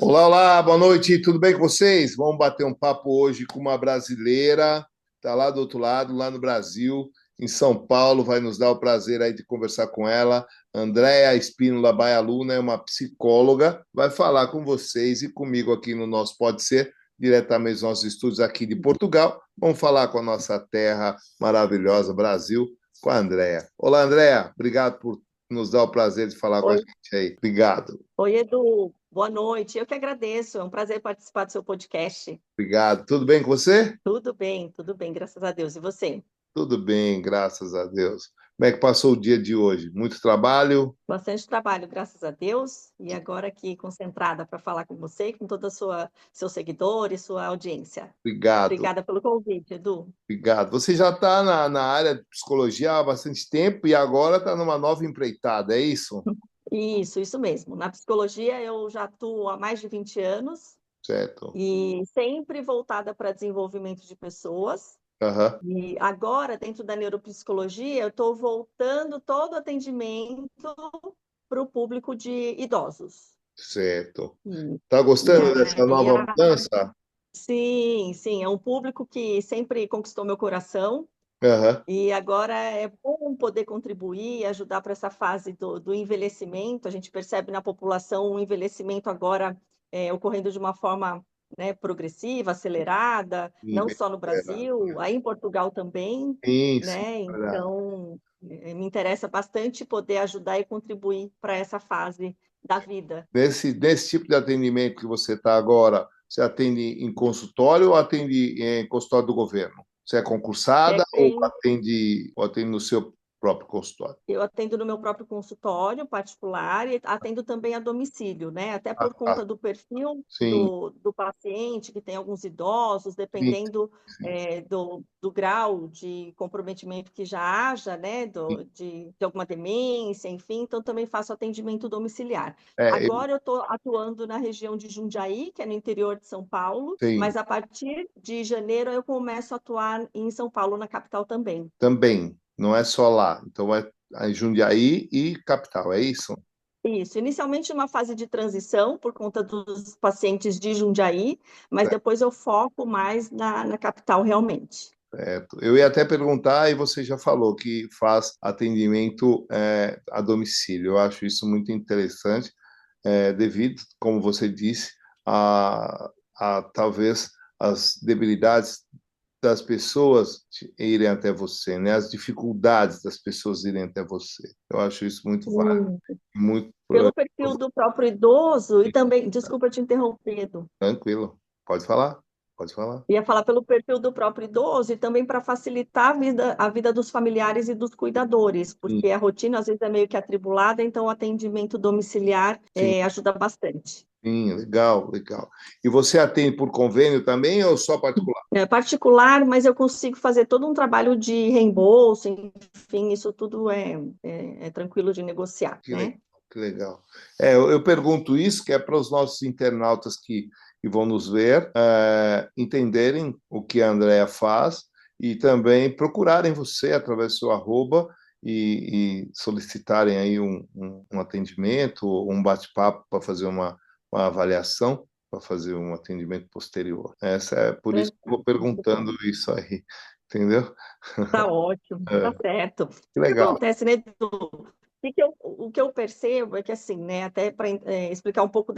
Olá, olá, boa noite, tudo bem com vocês? Vamos bater um papo hoje com uma brasileira, está lá do outro lado, lá no Brasil, em São Paulo, vai nos dar o prazer aí de conversar com ela. Andréa Espínola Baialuna é uma psicóloga, vai falar com vocês e comigo aqui no nosso Pode Ser, diretamente dos nossos estúdios aqui de Portugal. Vamos falar com a nossa terra maravilhosa, Brasil, com a Andréa. Olá, Andréa, obrigado por nos dar o prazer de falar com a Oi, gente aí. Obrigado. oi, Edu. Boa noite. Eu que agradeço. É um prazer participar do seu podcast. Obrigado. Tudo bem com você? Tudo bem, graças a Deus. E você? Tudo bem, graças a Deus. Como é que passou o dia de hoje? Muito trabalho? Bastante trabalho, graças a Deus. E agora aqui concentrada para falar com você e com toda a seus seguidores, sua audiência. Obrigado, Obrigada pelo convite, Edu. obrigado. Você já está na área de psicologia há bastante tempo e agora está numa nova empreitada, é isso? Isso mesmo. Na psicologia eu já atuo há mais de 20 anos Certo. e sempre voltada para desenvolvimento de pessoas. Aham, E agora, dentro da neuropsicologia, eu estou voltando todo o atendimento para o público de idosos. certo. E, Está e gostando dessa aí, nova mudança? sim, é um público que sempre conquistou meu coração. Aham, E agora é bom poder contribuir e ajudar para essa fase do envelhecimento. A gente percebe na população um envelhecimento agora ocorrendo de uma forma, né, progressiva, acelerada, sim, não bem só no esperado. Brasil, aí em Portugal também, Sim, sim, né? verdade. Então, me interessa bastante poder ajudar e contribuir para essa fase da vida. Nesse tipo de atendimento que você está agora, você atende em consultório ou atende em consultório do governo? Você é É, concursada em ou atende no seu próprio consultório? Eu atendo no meu próprio consultório particular e atendo também a domicílio, né? Até Ah, por tá. conta do perfil Sim, do paciente, que tem alguns idosos, sim, dependendo sim, do grau de comprometimento que já haja, né? sim. De alguma demência, enfim, então também faço atendimento domiciliar. É, eu Agora eu estou atuando na região de Jundiaí, que é no interior de São Paulo, tenho mas a partir de janeiro eu começo a atuar em São Paulo, na capital também. também, não é só lá. Então é Jundiaí e capital, é isso? Isso, inicialmente uma fase de transição por conta dos pacientes de Jundiaí, mas depois eu foco mais na capital realmente. Certo. Eu ia até perguntar, e você já falou que faz atendimento a domicílio. Eu acho isso muito interessante, devido, como você disse, a talvez as debilidades das pessoas irem até você, né? As dificuldades das pessoas irem até você. Eu acho isso muito válido, Sim. muito Pelo perfil do próprio idoso e também, desculpa te interromper, Edu. tranquilo. Pode falar, pode falar. Ia falar pelo perfil do próprio idoso e também para facilitar a vida dos familiares e dos cuidadores, Sim, porque a rotina às vezes é meio que atribulada, então o atendimento domiciliar sim, ajuda bastante. sim, legal, legal. E você atende por convênio também ou só particular? É particular, mas eu consigo fazer todo um trabalho de reembolso, enfim, isso tudo é tranquilo de negociar, Que legal, né? que legal. Eu pergunto isso, que é para os nossos internautas que vão nos ver entenderem o que a Andrea faz e também procurarem você através do seu arroba e solicitarem aí um atendimento, um bate-papo para fazer uma avaliação, para fazer um atendimento posterior. Essa é por isso que eu vou Muito bom. perguntando isso aí, entendeu? Tá ótimo, tá É, certo. que O que legal. acontece, né, Edu? O que eu percebo é que, assim, né, até para explicar um pouco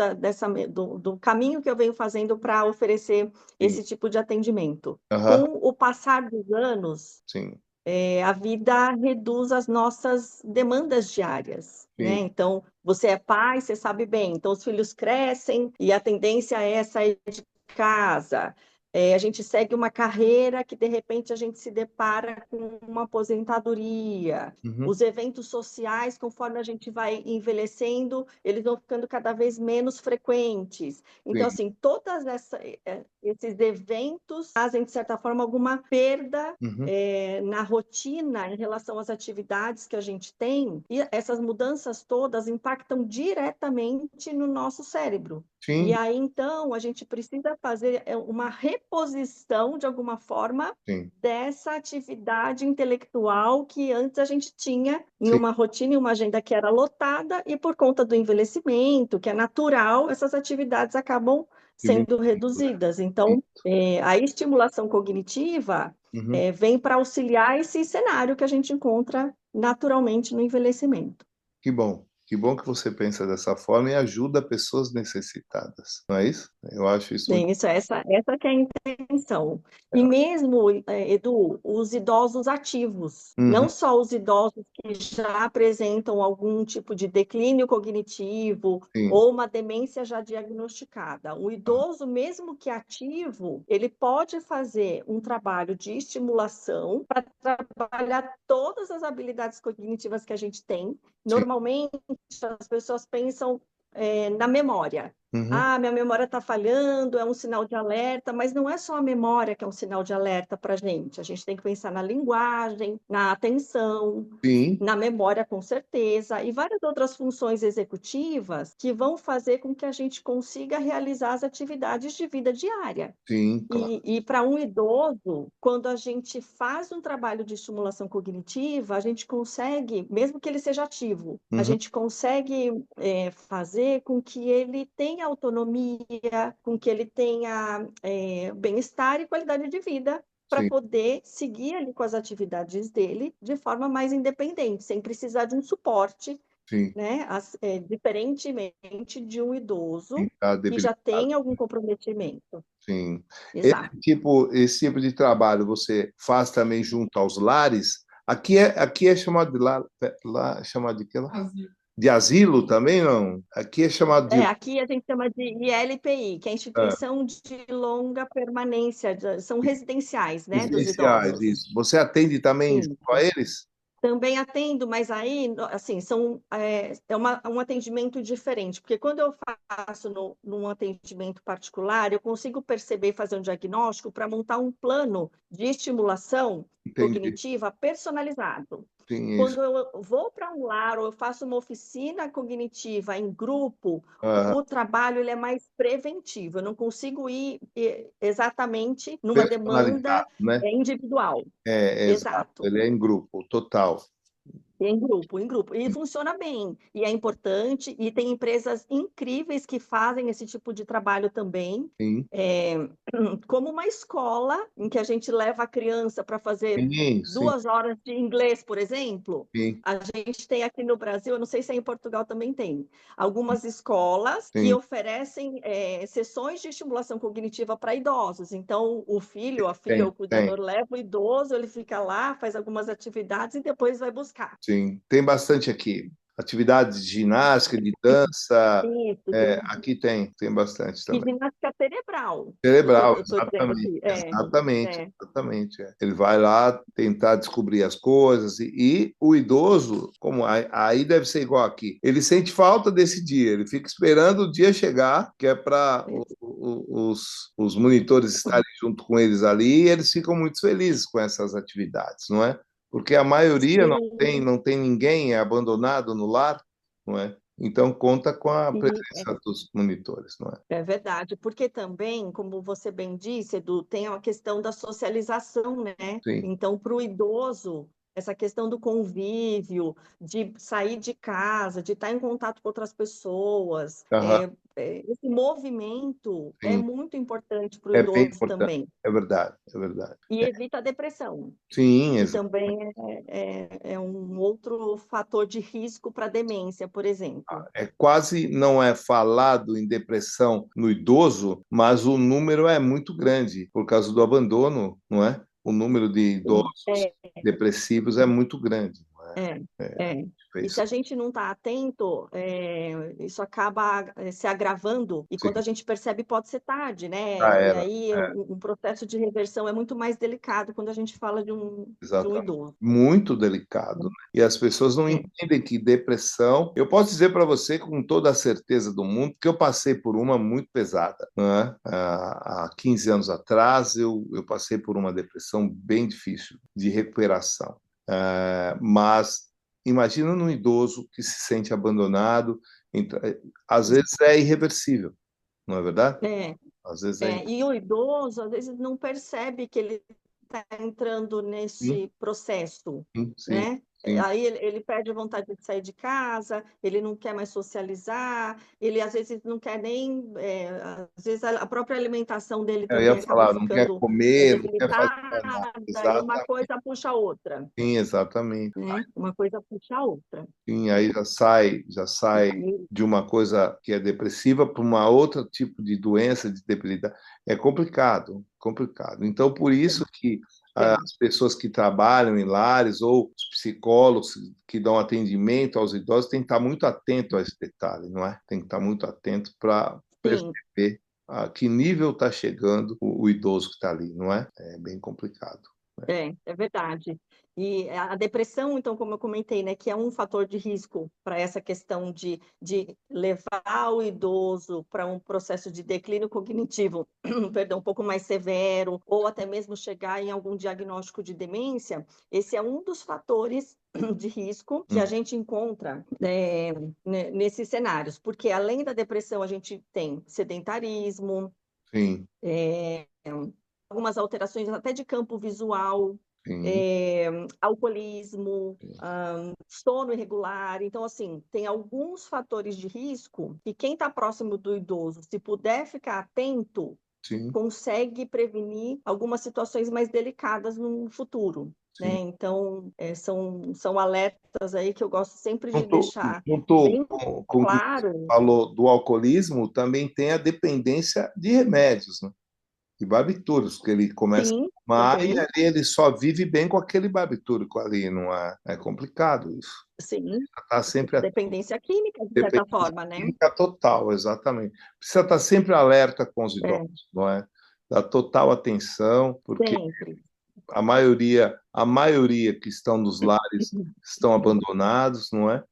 do caminho que eu venho fazendo para oferecer Sim, esse tipo de atendimento. aham, Com o passar dos anos, sim, a vida reduz as nossas demandas diárias, né? sim. Então, você é pai, você sabe bem. Então, os filhos crescem e a tendência é sair de casa. A gente segue uma carreira que, de repente, a gente se depara com uma aposentadoria. Uhum, Os eventos sociais, conforme a gente vai envelhecendo, eles vão ficando cada vez menos frequentes. Então, sim. assim, esses eventos trazem, de certa forma, alguma perda Uhum. na rotina em relação às atividades que a gente tem, e essas mudanças todas impactam diretamente no nosso cérebro. E Sim, aí, então, a gente precisa fazer uma reposição, de alguma forma, sim, dessa atividade intelectual que antes a gente tinha em sim, uma rotina, em uma agenda que era lotada, e por conta do envelhecimento, que é natural, essas atividades acabam sendo diminuindo, né? reduzidas. Então, a estimulação cognitiva Uhum. vem para auxiliar esse cenário que a gente encontra naturalmente no envelhecimento. Que bom que você pensa dessa forma e ajuda pessoas necessitadas, não é isso? Eu acho isso muito. Sim, isso, essa que é a intenção. E mesmo, Edu, os idosos ativos, Uhum, não só os idosos que já apresentam algum tipo de declínio cognitivo sim, ou uma demência já diagnosticada. O idoso, mesmo que ativo, ele pode fazer um trabalho de estimulação para trabalhar todas as habilidades cognitivas que a gente tem. sim, Normalmente, as pessoas pensam, na memória. uhum, Ah, minha memória está falhando, é um sinal de alerta, mas não é só a memória que é um sinal de alerta para a gente. A gente tem que pensar na linguagem, na atenção, sim, na memória, com certeza, e várias outras funções executivas que vão fazer com que a gente consiga realizar as atividades de vida diária. sim, claro. E para um idoso, quando a gente faz um trabalho de estimulação cognitiva, a gente consegue, mesmo que ele seja ativo, a Uhum, gente consegue fazer com que ele tenha autonomia, com que ele tenha bem-estar e qualidade de vida para sim, poder seguir ali com as atividades dele de forma mais independente, sem precisar de um suporte, sim, né? Diferentemente de um sim, idoso tá que já debilitado, tem algum comprometimento. sim. Exato. Esse tipo de trabalho você faz também junto aos lares? Aqui é chamado de lá é chamado de quê lá? De asilo também, não? Aqui é chamado de Aqui a gente chama de ILPI, que é a ah, Instituição de Longa Permanência, são residenciais, né, dos residenciais, idosos. isso. Você atende também junto a Isso. eles? Também atendo, mas aí, assim, um atendimento diferente, porque quando eu faço num atendimento particular, eu consigo perceber e fazer um diagnóstico para montar um plano de estimulação Entendi. cognitiva personalizado. Sim, isso. Quando eu vou para um lar ou eu faço uma oficina cognitiva em grupo, Ah, o trabalho ele é mais preventivo. Eu não consigo ir exatamente numa demanda personalizado, né? individual. É, exato. Exato. Ele é em grupo, total. Em grupo, em grupo. E funciona bem. E é importante. E tem empresas incríveis que fazem esse tipo de trabalho também. Sim, É, como uma escola em que a gente leva a criança para fazer sim, sim, 2 horas de inglês, por exemplo. sim, A gente tem aqui no Brasil, eu não sei se em Portugal também tem, algumas escolas que sim. oferecem sessões de estimulação cognitiva para idosos. Então, o filho, a filha, Tem, o tem. cuidador leva o idoso, ele fica lá, faz algumas atividades e depois vai buscar. Sim, tem bastante aqui. Atividades de ginástica, de dança, Isso, aqui tem bastante de também. ginástica cerebral. Cerebral, Eu tô dizendo exatamente, aqui. exatamente, É. exatamente. Ele vai lá tentar descobrir as coisas e o idoso, como aí deve ser igual aqui, ele sente falta desse dia, ele fica esperando o dia chegar, que é para os monitores estarem junto com eles ali, e eles ficam muito felizes com essas atividades, não é? Porque a maioria Sim, não tem ninguém, é abandonado no lar, não é? Então conta com a sim, presença dos monitores, não é? é verdade. Porque também, como você bem disse, Edu, tem a questão da socialização, né? Sim. Então, para o idoso, essa questão do convívio, de sair de casa, de estar em contato com outras pessoas, Aham, esse movimento é sim. muito importante para o É bem idoso importante. também. É verdade, é verdade. E evita a depressão, Sim, que exato. também é um outro fator de risco para demência, por exemplo. É quase não é falado em depressão no idoso, mas o número é muito grande por causa do abandono, não é? O número de idosos É, depressivos é muito grande, não é? é, É, é. E se fez. a gente não está atento, isso acaba se agravando, e quando Sim, a gente percebe, pode ser tarde, né? já E era. aí um processo de reversão é muito mais delicado quando a gente fala de um Exatamente. idoso. Muito delicado, né? E as pessoas não É. entendem que depressão. Eu posso dizer para você com toda a certeza do mundo que eu passei por uma muito pesada, né? Há 15 anos atrás, eu passei por uma depressão bem difícil de recuperação. Mas imagina num idoso que se sente abandonado, então, às vezes é irreversível, não é verdade? É. Às vezes é E o idoso, às vezes, não percebe que ele está entrando sim, nesse processo, sim, sim, né? sim. Aí ele perde a vontade de sair de casa, ele não quer mais socializar, ele às vezes não quer nem, às vezes a própria alimentação dele Eu ia também acaba falar, não quer ficando comer, não quer fazer nada. debilitada, e uma Exatamente, coisa puxa a outra, sim, exatamente. né? Uma coisa puxa a outra. Sim, aí já sai de uma coisa que é depressiva para uma outra tipo de doença, de debilidade. É complicado, complicado. Então, por isso que Sim, as pessoas que trabalham em lares ou os psicólogos que dão atendimento aos idosos têm que estar muito atento a esse detalhe, não é? Tem que estar muito atento para sim. perceber a que nível está chegando o idoso que está ali, não é? É bem complicado. É verdade. E a depressão, então, como eu comentei, né, que é um fator de risco para essa questão de levar o idoso para um processo de declínio cognitivo, perdão, um pouco mais severo, ou até mesmo chegar em algum diagnóstico de demência, esse é um dos fatores de risco que a Hum, gente encontra nesses cenários, porque além da depressão, a gente tem sedentarismo, sim, é, algumas alterações até de campo visual, sim, alcoolismo, sono irregular. Então, assim, tem alguns fatores de risco que quem está próximo do idoso, se puder ficar atento, sim, consegue prevenir algumas situações mais delicadas no futuro. Né? sim. Então, são alertas aí que eu gosto sempre de Junto, deixar junto bem com o que você claro. falou do alcoolismo, também tem a dependência de remédios, né? De barbitúricos, que ele começa Sim, a tomar e também, ali ele só vive bem com aquele barbitúrico ali, não é? É complicado isso. sim, Está sempre dependência química, de certa dependência forma, né? química total, exatamente. Precisa estar sempre alerta com os É, idosos, não é? Dar total atenção, porque sempre. a maioria que estão nos lares estão abandonados, não é?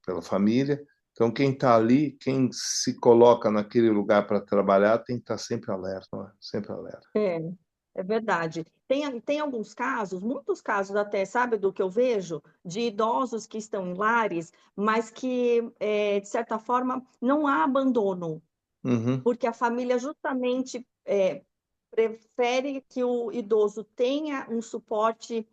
Pela família. Então, quem está ali, quem se coloca naquele lugar para trabalhar, tem que estar sempre alerta, não é? Sempre alerta. É, é verdade. Tem alguns casos, muitos casos até, sabe, do que eu vejo, de idosos que estão em lares, mas que, de certa forma, não há abandono, Uhum, porque a família justamente prefere que o idoso tenha um suporte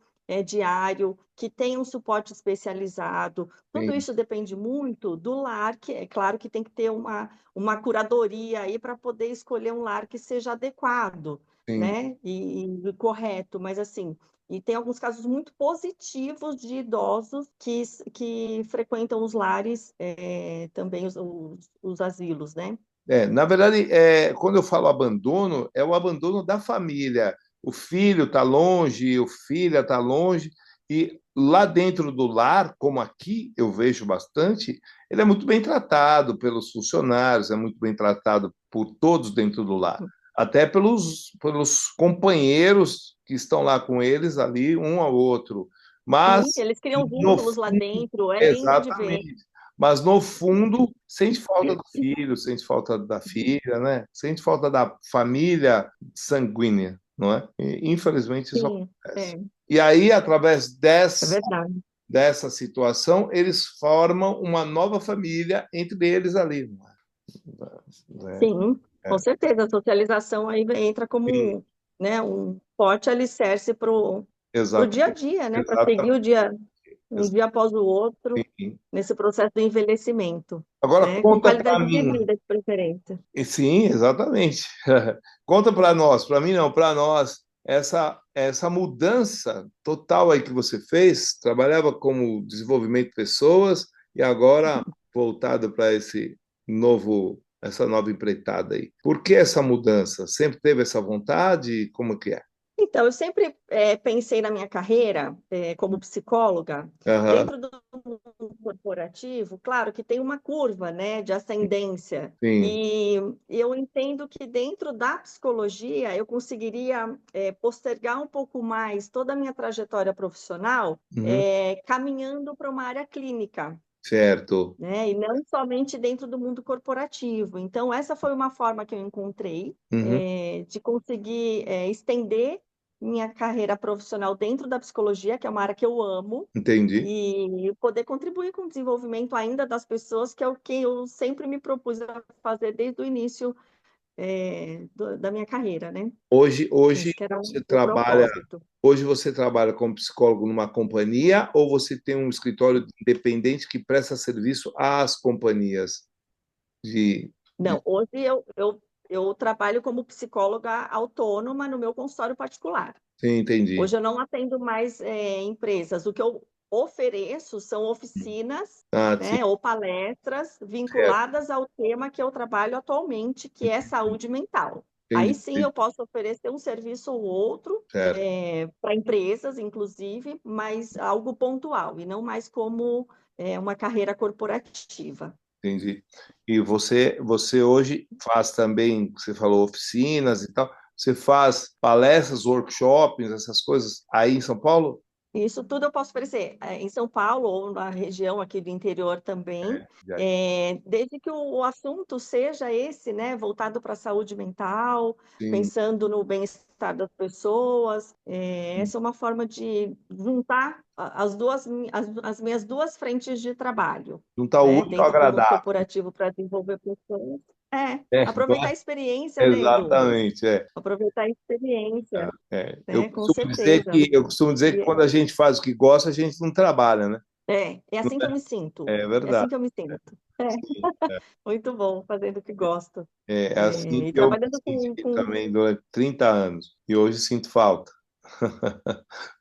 diário, que tenha um suporte especializado. Tudo sim, isso depende muito do lar, que é claro que tem que ter uma curadoria aí para poder escolher um lar que seja adequado, sim. né? E correto, mas assim. E tem alguns casos muito positivos de idosos que frequentam os lares, também os asilos, né? Na verdade, quando eu falo abandono, é o abandono da família. O filho está longe, o filho está longe, e lá dentro do lar, como aqui eu vejo bastante, ele é muito bem tratado pelos funcionários, é muito bem tratado por todos dentro do lar, até pelos companheiros que estão lá com eles, ali, um ao outro. Sim, Mas, eles criam no vínculos lá dentro, é lindo de ver. exatamente. Mas no fundo, sente falta do filho, sente falta da filha, né? Sente falta da família sanguínea, não é? E, infelizmente isso Sim, acontece. E aí, através é verdade. dessa situação, eles formam uma nova família entre eles ali, não é? Sim, com É, certeza. A socialização aí entra sim, como, né, um forte alicerce para o dia a exatamente, dia, né? Para seguir exatamente. o dia, um dia após o outro, Sim. nesse processo do envelhecimento, Agora né? Com conta para qualidade de mim. vida, de preferência. Sim, exatamente. Conta para mim não, para nós, essa mudança total aí que você fez, trabalhava como desenvolvimento de pessoas e agora voltado para essa nova empreitada aí. Por que essa mudança? Sempre teve essa vontade? Como que é? Então, eu sempre pensei na minha carreira como psicóloga, Aham, dentro do mundo corporativo, claro que tem uma curva, né, de ascendência, sim. e eu entendo que dentro da psicologia eu conseguiria postergar um pouco mais toda a minha trajetória profissional, Uhum, caminhando para uma área clínica. certo. Né? E não somente dentro do mundo corporativo. Então, essa foi uma forma que eu encontrei Uhum, de conseguir estender minha carreira profissional dentro da psicologia, que é uma área que eu amo, entendi. e poder contribuir com o desenvolvimento ainda das pessoas, que é o que eu sempre me propus a fazer desde o início da minha carreira, né? Hoje Esse que era você o trabalha, propósito. hoje você trabalha como psicólogo numa companhia ou você tem um escritório independente que presta serviço às companhias de... Não, hoje eu trabalho como psicóloga autônoma no meu consultório particular. Sim, entendi. Hoje eu não atendo mais empresas. O que eu ofereço são oficinas, Ah, sim, né, ou palestras certo, vinculadas ao tema que eu trabalho atualmente, que é saúde mental. Aí entendi, sim eu posso oferecer um serviço ou outro certo, para empresas, inclusive, mas algo pontual e não mais como uma carreira corporativa. entendi. E você hoje faz também, você falou oficinas e tal, você faz palestras, workshops, essas coisas aí em São Paulo? Isso tudo eu posso oferecer em São Paulo ou na região aqui do interior também, Já, desde que o assunto seja esse, né, voltado para a saúde mental, sim, pensando no bem-estar das pessoas. Essa é uma forma de juntar as minhas duas frentes de trabalho, não tá né, útil ao dentro do mundo agradável. corporativo para desenvolver pessoas. Não Aproveitar é? a experiência, né, Edu? Exatamente, é. Aproveitar a experiência, Eu né, com costumo dizer certeza. que eu costumo dizer que E quando a gente faz o que gosta, a gente não trabalha, né? é assim que eu me sinto. É É assim verdade. que eu me sinto. Sim. Muito bom, fazendo o que gosto. É assim E que eu me trabalhando senti também durante 30 anos. E hoje sinto falta.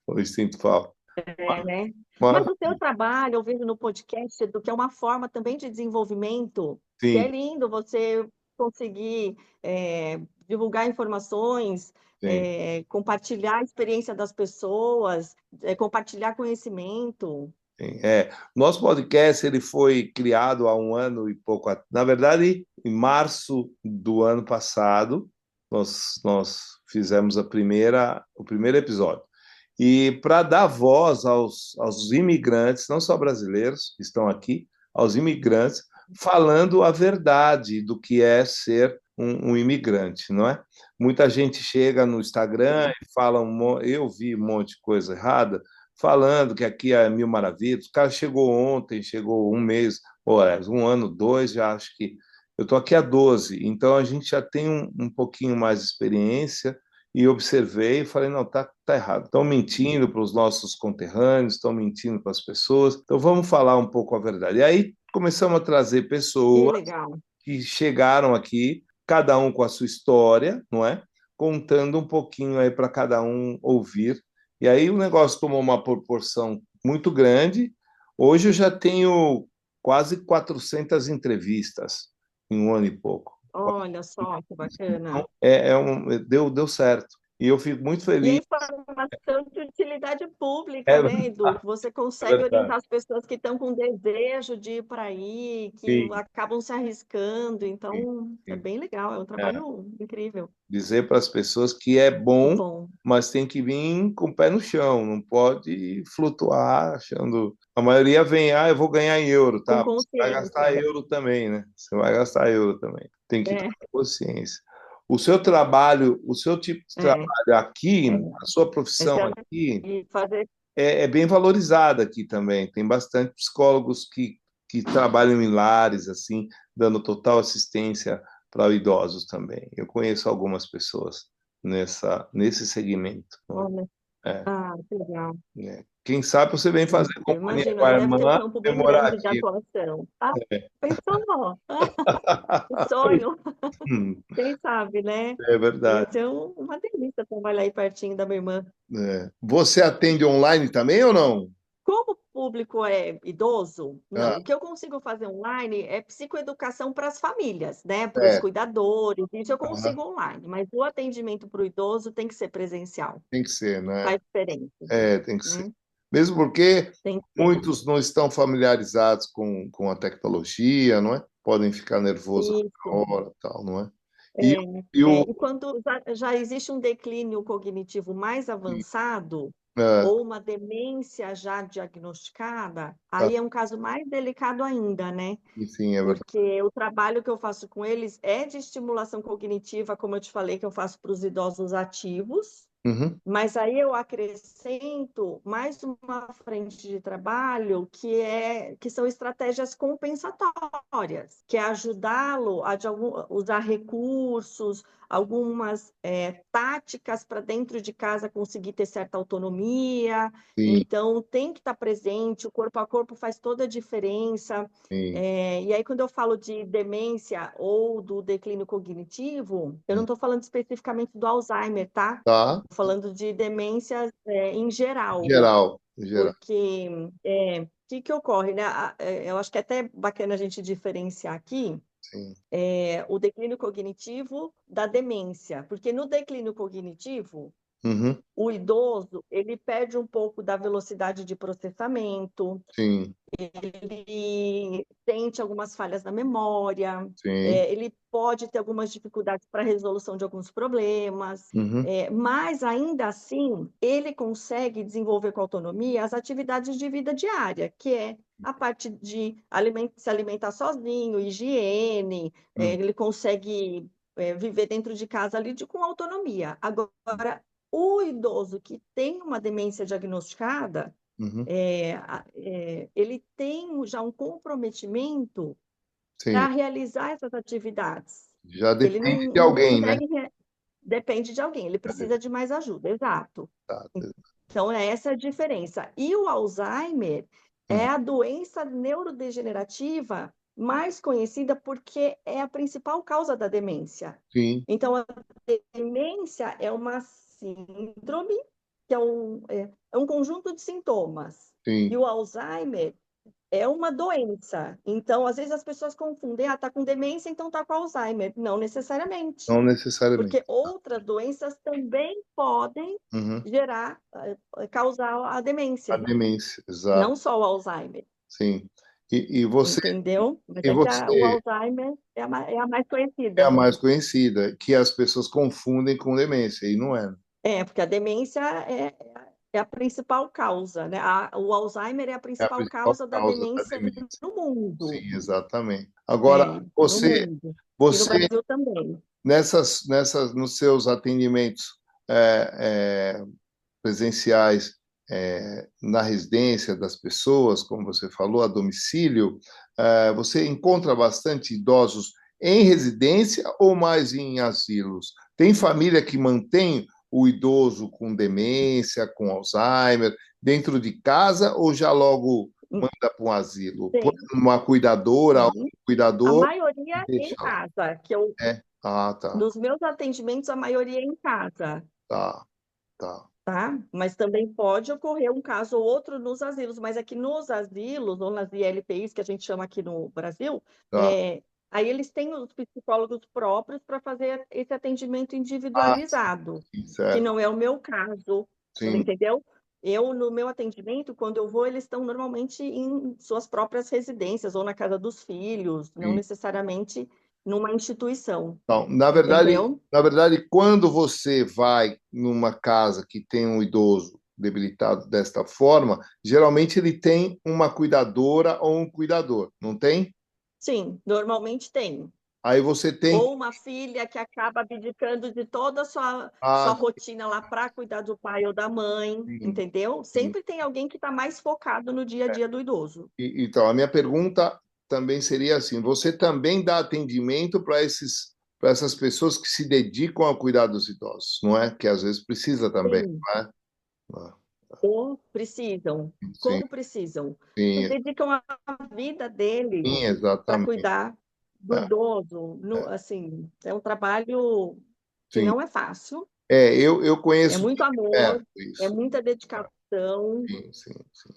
Hoje sinto falta. né? Mas Mas, o teu trabalho, eu vejo no podcast, Edu, que é uma forma também de desenvolvimento, que é sim, lindo você conseguir divulgar informações, sim, compartilhar a experiência das pessoas, compartilhar conhecimento. sim. Nosso podcast ele foi criado há um ano e pouco. Na verdade, em março do ano passado, nós fizemos o primeiro episódio. E para dar voz aos imigrantes, não só brasileiros que estão aqui, aos imigrantes, falando a verdade do que é ser um imigrante, não é? Muita gente chega no Instagram Sim. e fala, eu vi um monte de coisa errada, falando que aqui é mil maravilhas. O cara chegou ontem, chegou um mês, ou um ano, dois, já acho que eu estou aqui há 12, então a gente já tem um pouquinho mais de experiência e observei e falei, não, tá errado. Estão mentindo para os nossos conterrâneos, estão mentindo para as pessoas, então vamos falar um pouco a verdade. E aí começamos a trazer Que pessoas legal. que chegaram aqui, cada um com a sua história, não é? Contando um pouquinho aí para cada um ouvir. E aí o negócio tomou uma proporção muito grande. Hoje eu já tenho quase 400 entrevistas em um ano e pouco. Olha só que bacana. Deu certo. E eu fico muito E a feliz. informação de utilidade É, pública, né, Edu? Que você é consegue verdade. orientar as pessoas que estão com desejo de ir para aí, que Sim, acabam se arriscando. sim, Então, é sim. bem legal, é um É. trabalho incrível. Dizer para as pessoas que é Que bom, bom. mas tem que vir com o pé no chão, não pode flutuar achando. A maioria vem, eu vou ganhar em euro, Com tá? Você vai gastar consciência. euro também, né? Você vai gastar euro também. Tem que ter É, consciência. O seu trabalho, o seu tipo de é, trabalho aqui, é. a sua profissão Essa, aqui, e fazer. é bem valorizada aqui também. Tem bastante psicólogos que trabalham em lares, assim, dando total assistência para idosos também. Eu conheço algumas pessoas nesse segmento. Olha, É, que legal. Quem sabe você vem fazer Eu companhia imagino, com a aí deve ter um irmã campo e bem morar grande de aqui. atuação. É. Pensou? Que sonho. Hum, Quem sabe, né? é Ia verdade. ser uma delícia trabalhar aí pertinho da minha irmã. Você atende online também ou não? Como o público é idoso, não. Ah, O que eu consigo fazer online é psicoeducação para as famílias, né? Para os é. cuidadores, isso eu Aham. consigo online. Mas o atendimento para o idoso tem que ser presencial. Tem que ser, né? Faz diferença, Tem que ser. né? Mesmo porque Tem que ser. muitos não estão familiarizados com a tecnologia, não é? Podem ficar nervosos na Isso. hora, tal, não é? E, É, e o, e quando já existe um declínio cognitivo mais avançado, é, ou uma demência já diagnosticada, tá, aí é um caso mais delicado ainda, né? enfim, é verdade. Porque o trabalho que eu faço com eles é de estimulação cognitiva, como eu te falei, que eu faço para os idosos ativos, Uhum. Mas aí eu acrescento mais uma frente de trabalho que são estratégias compensatórias, que é ajudá-lo a usar recursos, algumas táticas para dentro de casa conseguir ter certa autonomia. Sim, Então tem que estar presente, o corpo a corpo faz toda a diferença. sim. E aí, quando eu falo de demência ou do declínio cognitivo, eu não estou falando especificamente do Alzheimer, tá? Tá? Falando de demências em geral, Geral, geral. porque o que ocorre, né? Eu acho que é até bacana a gente diferenciar aqui Sim. o declínio cognitivo da demência, porque no declínio cognitivo, Uhum. o idoso ele perde um pouco da velocidade de processamento, Sim, ele sente algumas falhas na memória, sim. ele pode ter algumas dificuldades para a resolução de alguns problemas, Uhum. mas ainda assim ele consegue desenvolver com autonomia as atividades de vida diária, que é a parte de se alimentar sozinho, higiene, Uhum. ele consegue viver dentro de casa ali com autonomia. Agora, o idoso que tem uma demência diagnosticada, Uhum. ele tem já um comprometimento Sim. para realizar essas atividades. Já Ele depende de não alguém, né? consegue, depende de alguém, ele Já precisa de mais ajuda, exato. depende. Então, é essa a diferença. E o Alzheimer é Uhum. a doença neurodegenerativa mais conhecida porque é a principal causa da demência. Sim, Então, a demência é uma síndrome, que é um conjunto de sintomas. E sim. o Alzheimer é uma doença. Então, às vezes as pessoas confundem, tá com demência, então tá com Alzheimer. Não necessariamente, Não necessariamente. porque outras doenças também podem Uhum. causar a A demência, demência, exato. não só o Alzheimer, Sim. E você, entendeu? Mas e é que o você Alzheimer é a mais é a conhecida. mais conhecida, que as pessoas confundem com demência, e não é. Porque a demência é a principal causa, né? O Alzheimer é a É a principal principal causa da causa da demência demência. no mundo. Sim, exatamente. Agora, No você, mundo. E no você Brasil também. nos seus atendimentos presenciais na residência das pessoas, como você falou, a domicílio, você encontra bastante idosos em residência ou mais em asilos? Tem família que mantém o idoso com demência, com Alzheimer, dentro de casa ou já logo manda para um asilo? Põe Tem, uma cuidadora, um sim. A cuidador e maioria em deixa lá. casa, É. Ah, tá, nos meus atendimentos, a maioria é em casa, tá, tá, tá? Mas também pode ocorrer um caso ou outro nos asilos, mas aqui nos asilos, ou nas ILPIs, que a gente chama aqui no Brasil, tá. aí eles têm os psicólogos próprios para fazer esse atendimento Ah, individualizado, sim, que certo. não é o meu caso, Sim, entendeu? No meu atendimento, quando eu vou, eles estão normalmente em suas próprias residências ou na casa dos filhos, não sim. necessariamente numa instituição, Então, entendeu? na verdade, quando você vai numa casa que tem um idoso debilitado desta forma, geralmente ele tem uma cuidadora ou um cuidador, não tem? Sim, normalmente tem. Aí você tem que. Ou uma filha que acaba abdicando de toda a sua Ah, rotina lá para cuidar do pai ou da mãe, sim, entendeu? sim. Sempre tem alguém que está mais focado no dia a dia do idoso. Então, a minha pergunta também seria assim: você também dá atendimento para essas pessoas que se dedicam a cuidar dos idosos, não é? Que às vezes precisa também, Sim, não é? Ah, ou precisam, sim, como precisam. sim, Dedicam a vida deles sim, para exatamente. cuidar do É, idoso. é, Assim, é um trabalho que sim. não é fácil, Eu é conheço muito de amor, perto é isso. muita dedicação. Sim, sim, sim.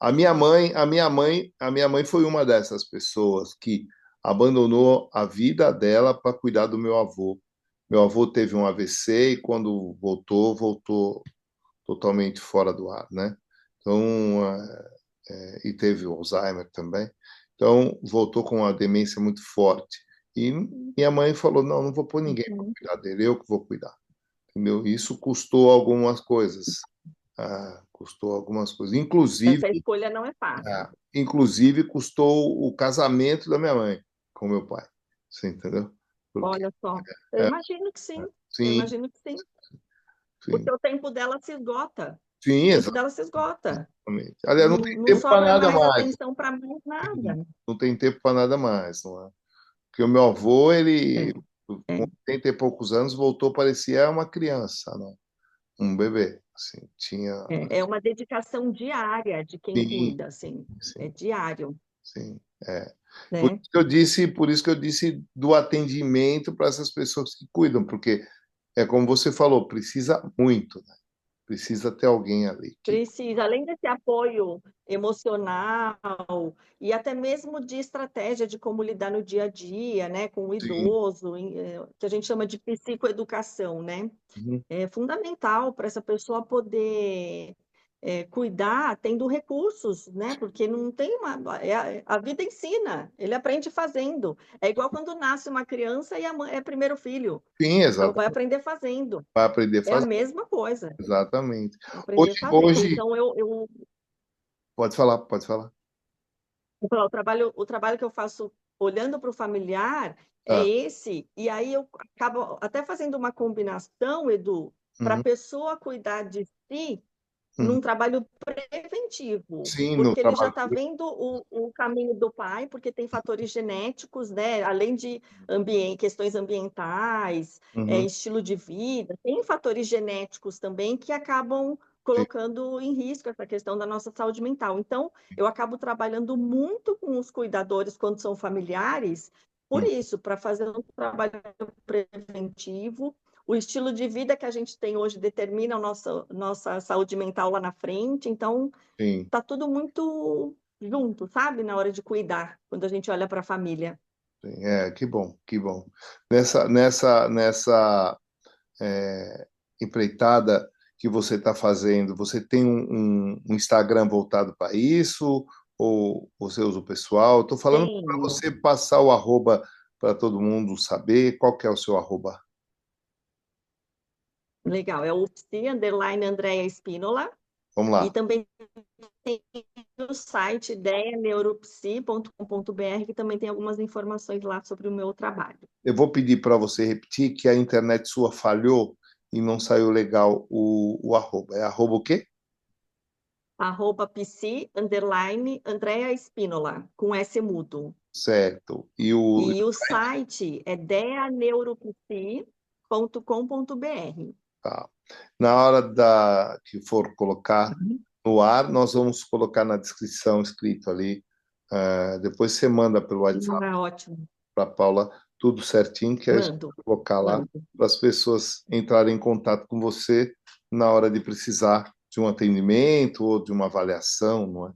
A minha mãe foi uma dessas pessoas que abandonou a vida dela para cuidar do meu avô. Meu avô teve um AVC e quando voltou, voltou totalmente fora do ar, né? Então, e teve o Alzheimer também. Então, voltou com uma demência muito forte. E minha mãe falou: não, não vou pôr ninguém para Uhum. cuidar dele, eu que vou cuidar. Entendeu? Isso custou algumas coisas. Custou algumas coisas. Inclusive, Essa escolha não é fácil. inclusive custou o casamento da minha mãe com meu pai. Você entendeu? Porque, Olha só. Eu é, imagino que sim. Eu sim, imagino que sim. sim. Porque o tempo dela se esgota. Sim, O tempo dela se esgota. exatamente. Aliás, não Não, tem não tempo para sobra nada mais mais. atenção para mais nada. Não tem tempo para nada mais, não é? Porque o meu avô, ele, É, com é. 80 e poucos anos, voltou, parecia uma criança, né? Um bebê, assim, tinha... É uma dedicação diária de quem Sim, cuida, assim, é sim, diário, sim, é. né? Por isso que eu disse do atendimento para essas pessoas que cuidam, porque é como você falou, precisa muito, né? Precisa ter alguém ali que... Precisa, além desse apoio emocional e até mesmo de estratégia de como lidar no dia a dia, né, com o Sim, idoso, que a gente chama de psicoeducação, né? uhum, É fundamental para essa pessoa poder cuidar tendo recursos, né? Porque não tem a vida ensina, ele aprende fazendo. É igual quando nasce uma criança e a mãe é primeiro filho, sim, então vai exatamente. aprender fazendo. Vai aprender a É a fazer, mesma coisa, exatamente. aprender Hoje, fazendo. hoje, Então pode falar, pode falar. o trabalho que eu faço olhando para o familiar é Ah, esse, e aí eu acabo até fazendo uma combinação, Edu, para a uhum, pessoa cuidar de si uhum. num trabalho preventivo, Sim, no porque ele já trabalho. está vendo o caminho do pai, porque tem fatores genéticos, né? Além de questões ambientais, Uhum, estilo de vida, tem fatores genéticos também que acabam sim, colocando em risco essa questão da nossa saúde mental. Então, eu acabo trabalhando muito com os cuidadores quando são familiares, por uhum, isso, para fazer um trabalho preventivo. O estilo de vida que a gente tem hoje determina a nossa saúde mental lá na frente, então sim, tá tudo muito junto, sabe? Na hora de cuidar, quando a gente olha para a família. sim. É, que bom, que bom. Nessa empreitada que você está fazendo, você tem um Instagram voltado para isso? Ou você usa o pessoal? Estou falando para Tenho. você passar o arroba para todo mundo saber qual que é o seu arroba. Legal, é o Psi, underline Andréa Espínola, Vamos e lá. também tem o site ideianeuropsi.com.br, que também tem algumas informações lá sobre o meu trabalho. Eu vou pedir para você repetir que a internet sua falhou e não saiu legal o arroba. É arroba o quê? @psi, underline Andréa Espínola, com S mudo. Certo. E o site é deaneuropsi.com.br. Tá. Na hora que for colocar no ar, nós vamos colocar na descrição escrito ali. Depois você manda pelo WhatsApp Ah, ótimo. para a Paula tudo certinho, que a gente Mando, vai colocar lá mando. para as pessoas entrarem em contato com você na hora de precisar de um atendimento ou de uma avaliação, não é?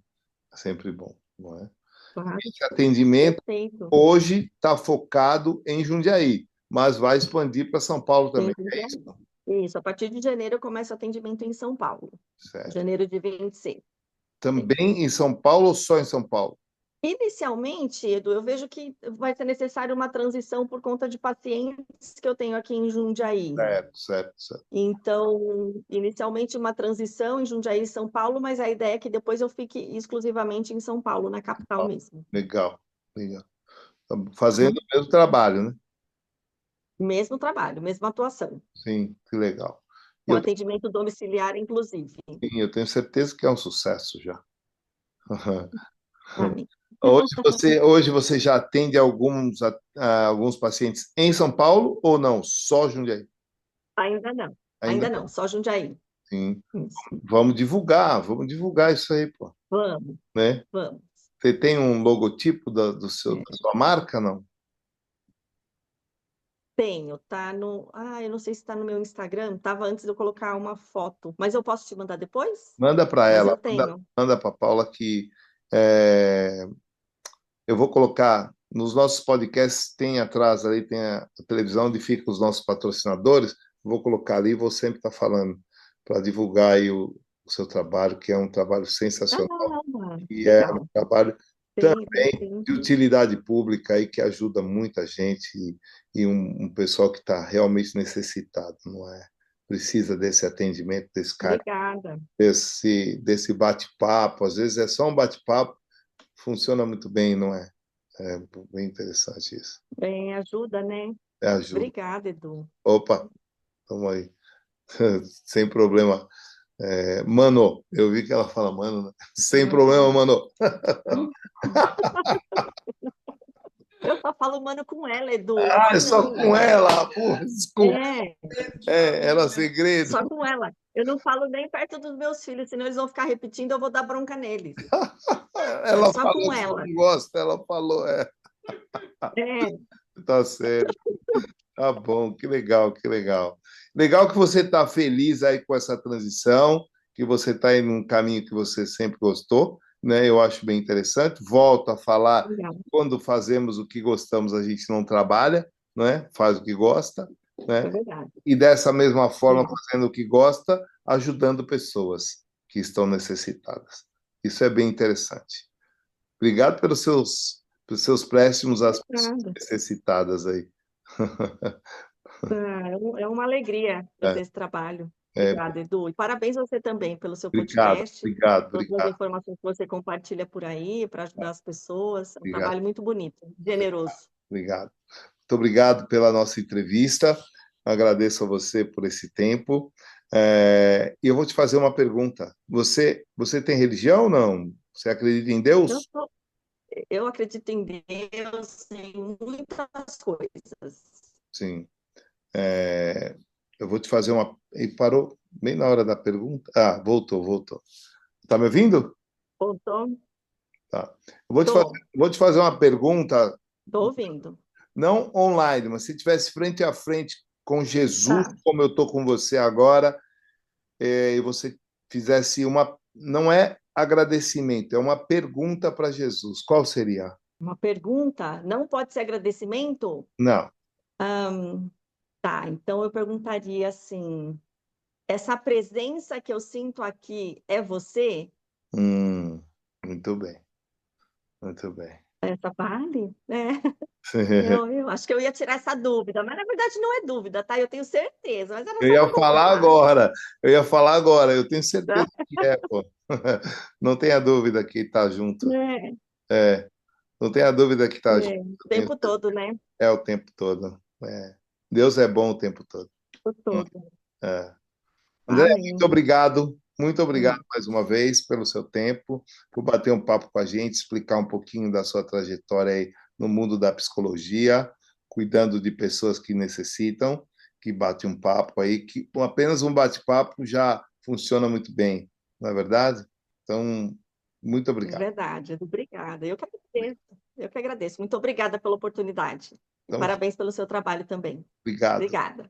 É sempre bom, não é? Claro, Esse atendimento perfeito. hoje está focado em Jundiaí, mas vai expandir para São Paulo também. Entendi. É isso? Isso, a partir de janeiro eu começo atendimento em São Paulo. Certo. Janeiro de 26. Também em São Paulo ou só em São Paulo? Inicialmente, Edu, eu vejo que vai ser necessário uma transição por conta de pacientes que eu tenho aqui em Jundiaí. Certo, certo, certo. Então, inicialmente uma transição em Jundiaí e São Paulo, mas a ideia é que depois eu fique exclusivamente em São Paulo, na capital mesmo. Legal, legal. Estamos fazendo Uhum. o mesmo trabalho, né? Mesmo trabalho, mesma atuação, Sim, que legal. E com eu, atendimento domiciliar, inclusive. sim, eu tenho certeza que é um sucesso já. Amém. Hoje você já atende alguns pacientes em São Paulo ou não? Só Jundiaí? Ainda Ainda não, não. só Jundiaí. Sim. Isso. Vamos divulgar isso aí, pô, Vamos, né? vamos. Você tem um logotipo É. da sua marca, não? Tenho, tá no. Eu não sei se está no meu Instagram, estava antes de eu colocar uma foto, mas eu posso te mandar depois? Manda para Mas eu ela, manda, tenho. manda para Paula que é, eu vou colocar nos nossos podcasts, tem atrás ali, tem a televisão onde ficam os nossos patrocinadores. Vou colocar ali e vou sempre estar falando para divulgar aí o seu trabalho, que é um trabalho sensacional e é um Legal. trabalho Sempre, também de sempre. utilidade pública aí que ajuda muita gente e um pessoal que está realmente necessitado, não é? Precisa desse atendimento, desse carinho, Obrigada. desse bate-papo. Às vezes é só um bate-papo, funciona muito bem, não é? É bem interessante isso. Ajuda, né? É ajuda. Obrigada, Edu. Opa, vamos aí. Sem problema. Mano, eu vi que ela fala mano, né? Sem problema, mano. Eu só falo mano com ela, Edu, Ah, é assim só com não. ela. Pô, desculpa. É, Era segredo. só com ela. Eu não falo nem perto dos meus filhos, senão eles vão ficar repetindo, eu vou dar bronca neles. É Ela só falou com que ela. não gosta, ela falou. É, Tá certo. Tá bom, que legal, que legal. Legal que você está feliz aí com essa transição, que você está em um caminho que você sempre gostou, né? Eu acho bem interessante. Volto a falar, legal, quando fazemos o que gostamos, a gente não trabalha, né? Faz o que gosta, é né? verdade. E dessa mesma forma, É, fazendo o que gosta, ajudando pessoas que estão necessitadas. Isso é bem interessante. Obrigado pelos seus préstimos às pessoas nada. necessitadas aí. É uma alegria É, fazer esse trabalho. é, Obrigada, Edu. E parabéns a você também pelo seu obrigado, podcast, obrigado, todas as obrigado, informações que você compartilha por aí para ajudar as pessoas. É um obrigado, trabalho muito bonito, generoso. obrigado. Muito obrigado pela nossa entrevista. Agradeço a você por esse tempo. E eu vou te fazer uma pergunta. Você tem religião ou não? Você acredita em Eu, Deus? sou- eu acredito em Deus em muitas coisas. Sim. É, eu vou te fazer uma. E parou bem na hora da pergunta. Ah, voltou, voltou. Tá me ouvindo? Estou Tá. Eu vou te fazer uma pergunta, ouvindo. não online, mas se tivesse frente a frente com Jesus, Tá. como eu estou com você agora, e você fizesse uma. Não é agradecimento, é uma pergunta para Jesus. Qual seria? Uma pergunta, não pode ser agradecimento? Não. Tá, então eu perguntaria assim: essa presença que eu sinto aqui é você? Hum, muito bem, muito bem. Essa vale? Eu acho que eu ia tirar essa dúvida, mas na verdade não é dúvida, tá? Eu tenho certeza, mas era Eu só ia para falar confirmar. agora, eu ia falar agora, eu tenho Tá? certeza que é, pô. Não tenha dúvida que está junto. É, É, não tenha dúvida que está junto. o Eu tenho tempo todo, né? É o tempo todo. É. Deus é bom o tempo todo. O todo. É. André, muito Amém. obrigado. Muito obrigado Hum, mais uma vez pelo seu tempo, por bater um papo com a gente, explicar um pouquinho da sua trajetória aí no mundo da psicologia, cuidando de pessoas que necessitam, que bate um papo aí, que com apenas um bate-papo já funciona muito bem, não é verdade? Então, muito É obrigado. verdade. Obrigada. Eu que agradeço. Eu que agradeço. Muito obrigada pela oportunidade. E Então, parabéns pelo seu trabalho também. obrigado. Obrigada.